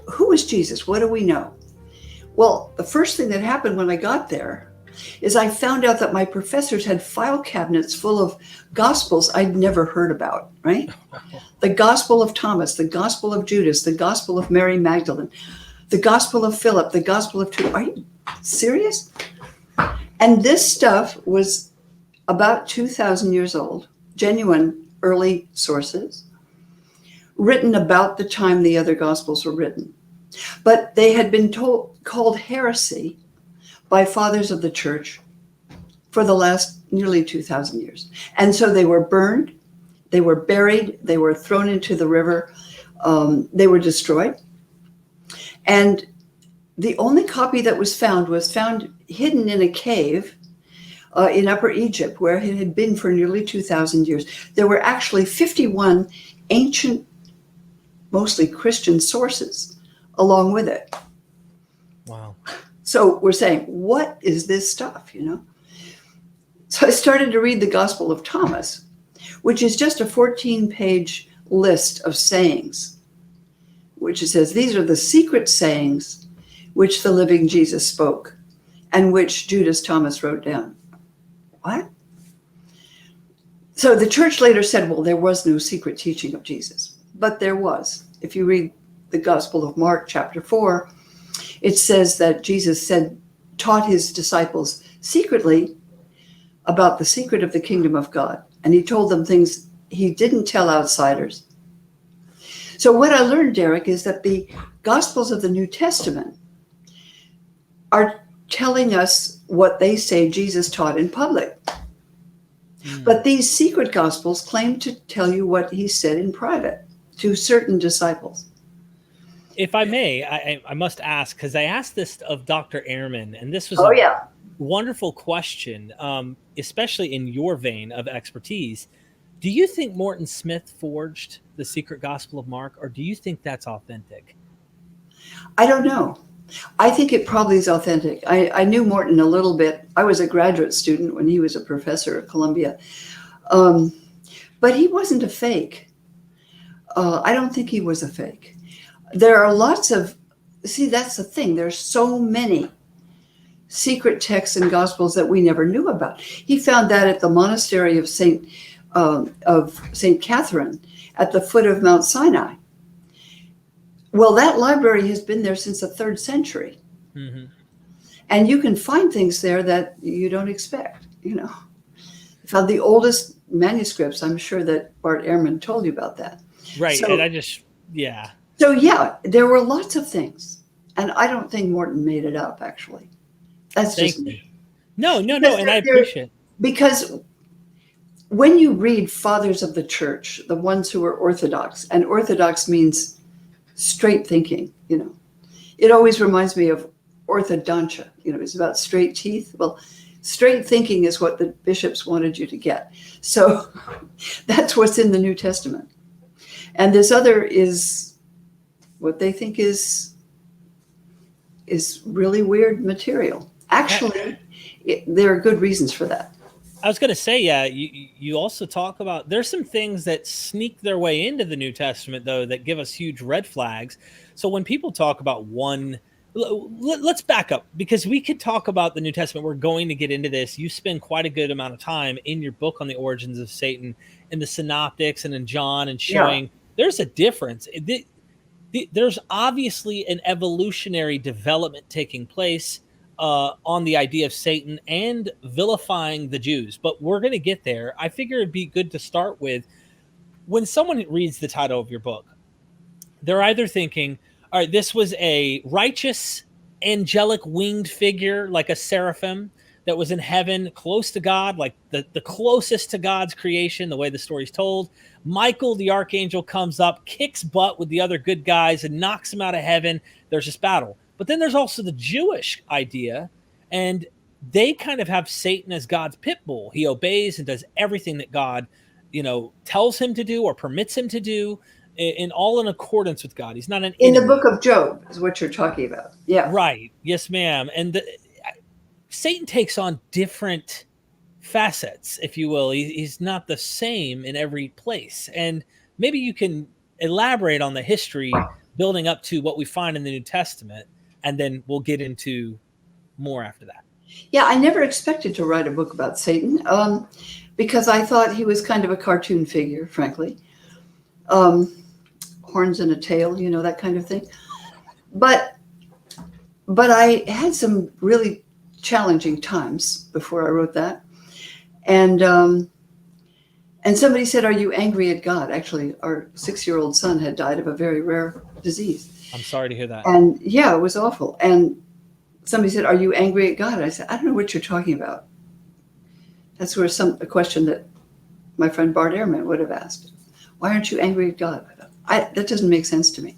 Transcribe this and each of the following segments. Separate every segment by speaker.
Speaker 1: Who was Jesus? What do we know? Well, the first thing that happened when I got there is I found out that my professors had file cabinets full of Gospels I'd never heard about, right? The Gospel of Thomas, the Gospel of Judas, the Gospel of Mary Magdalene, the Gospel of Philip, the Gospel of Judas. Are you serious? And this stuff was about 2,000 years old, genuine early sources, written about the time the other Gospels were written. But they had been called heresy by fathers of the church for the last nearly 2,000 years. And so they were burned, they were buried, they were thrown into the river, they were destroyed. And the only copy that was found hidden in a cave in Upper Egypt, where it had been for nearly 2,000 years. There were actually 51 ancient, mostly Christian sources along with it.
Speaker 2: Wow.
Speaker 1: So we're saying, what is this stuff, So I started to read the Gospel of Thomas, which is just a 14-page list of sayings, which it says, these are the secret sayings which the living Jesus spoke and which Judas Thomas wrote down. What? So the church later said, well, there was no secret teaching of Jesus, but there was. If you read the Gospel of Mark, chapter 4, it says that Jesus taught his disciples secretly about the secret of the kingdom of God. And he told them things he didn't tell outsiders. So what I learned, Derek, is that the Gospels of the New Testament are telling us what they say Jesus taught in public. But these secret Gospels claim to tell you what he said in private to certain disciples.
Speaker 2: If I may, I must ask, because I asked this of Dr. Ehrman, and this was wonderful question, especially in your vein of expertise. Do you think Morton Smith forged the secret Gospel of Mark, or do you think that's authentic?
Speaker 1: I don't know. I think it probably is authentic. I knew Morton a little bit. I was a graduate student when he was a professor at Columbia. But he wasn't a fake. I don't think he was a fake. There are lots of, that's the thing. There's so many secret texts and Gospels that we never knew about. He found that at the monastery of Saint Catherine at the foot of Mount Sinai. Well, that library has been there since the 3rd century. Mm-hmm. And you can find things there that you don't expect, Found the oldest manuscripts. I'm sure that Bart Ehrman told you about that.
Speaker 2: Right.
Speaker 1: So,
Speaker 2: and
Speaker 1: So, there were lots of things. And I don't think Morton made it up, actually. That's just me.
Speaker 2: No. And I appreciate it.
Speaker 1: Because when you read Fathers of the Church, the ones who are Orthodox, and Orthodox means straight thinking, it always reminds me of orthodontia, it's about straight teeth. Well, straight thinking is what the bishops wanted you to get. So that's what's in the New Testament. And this other is what they think is really weird material. Actually, there are good reasons for that.
Speaker 2: I was going to say, you also talk about, there's some things that sneak their way into the New Testament, though, that give us huge red flags. So when people talk about let's back up, because we could talk about the New Testament. We're going to get into this. You spend quite a good amount of time in your book on the origins of Satan in the Synoptics and in John, and showing there's a difference. There's obviously an evolutionary development taking place on the idea of Satan and vilifying the Jews, but we're going to get there. I figure it'd be good to start with, when someone reads the title of your book, they're either thinking, all right, this was a righteous, angelic winged figure, like a seraphim that was in heaven, close to God, like the closest to God's creation, the way the story's told. Michael, the archangel, comes up, kicks butt with the other good guys, and knocks him out of heaven. There's this battle. But then there's also the Jewish idea, and they kind of have Satan as God's pit bull. He obeys and does everything that God, tells him to do or permits him to do, in all in accordance with God. He's not an
Speaker 1: in
Speaker 2: enemy.
Speaker 1: the book of Job is what you're talking about. Yeah.
Speaker 2: Right. Yes, ma'am. And Satan takes on different facets, if you will. He's not the same in every place. And maybe you can elaborate on the history building up to what we find in the New Testament, and then we'll get into more after that.
Speaker 1: Yeah, I never expected to write a book about Satan, because I thought he was kind of a cartoon figure, frankly. Horns and a tail, you know, that kind of thing. But I had some really challenging times before I wrote that. And somebody said, "Are you angry at God?" Actually, our 6-year-old son had died of a very rare disease.
Speaker 2: I'm sorry to hear that.
Speaker 1: And yeah, it was awful. And somebody said, "Are you angry at God?" And I said, "I don't know what you're talking about." That's where a question that my friend Bart Ehrman would have asked. Why aren't you angry at God? That doesn't make sense to me.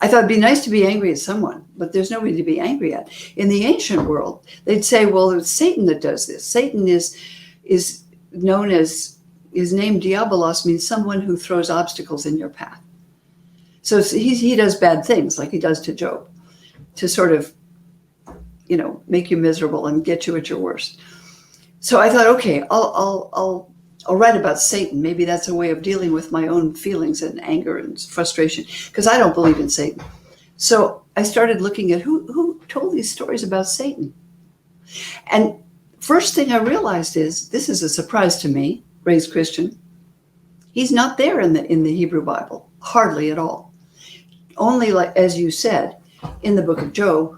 Speaker 1: I thought it'd be nice to be angry at someone, but there's nobody to be angry at. In the ancient world, they'd say, well, it's Satan that does this. Satan is known as, his name Diabolos means someone who throws obstacles in your path. So he does bad things like he does to Job, to sort of, you know, make you miserable and get you at your worst. So I thought, okay, I'll write about Satan. Maybe that's a way of dealing with my own feelings and anger and frustration, because I don't believe in Satan. So I started looking at who told these stories about Satan. And first thing I realized is, this is a surprise to me, raised Christian. He's not there in the Hebrew Bible, hardly at all. Only, like as you said, in the book of Job.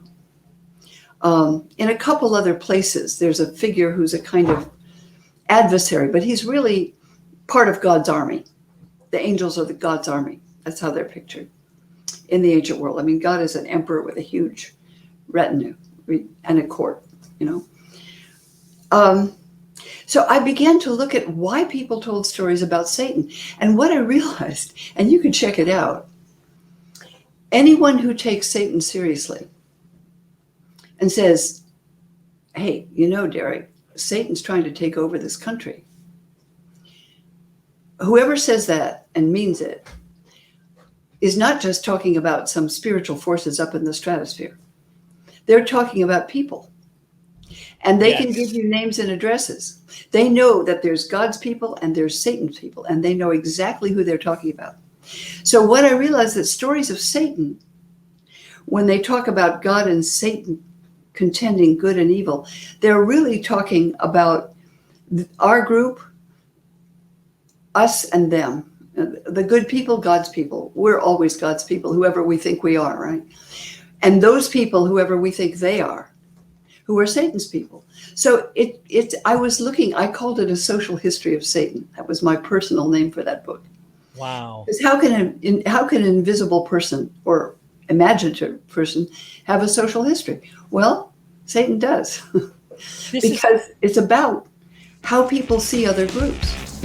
Speaker 1: In a couple other places, there's a figure who's a kind of adversary, but he's really part of God's army. The angels are God's army. That's how they're pictured in the ancient world. I mean, God is an emperor with a huge retinue and a court, you know. So I began to look at why people told stories about Satan. And what I realized, and you can check it out, anyone who takes Satan seriously and says, hey, you know, Derek, Satan's trying to take over this country. Whoever says that and means it is not just talking about some spiritual forces up in the stratosphere. They're talking about people. And they can give you names and addresses. They know that there's God's people and there's Satan's people, and they know exactly who they're talking about. So what I realized, that stories of Satan, when they talk about God and Satan contending good and evil, they're really talking about our group, us and them. The good people, God's people. We're always God's people, whoever we think we are, right? And those people, whoever we think they are, who are Satan's people. So I was looking, I called it a social history of Satan. That was my personal name for that book.
Speaker 2: Wow.
Speaker 1: Because how can an invisible person or imaginative person have a social history? Well, Satan does. Because it's about how people see other groups.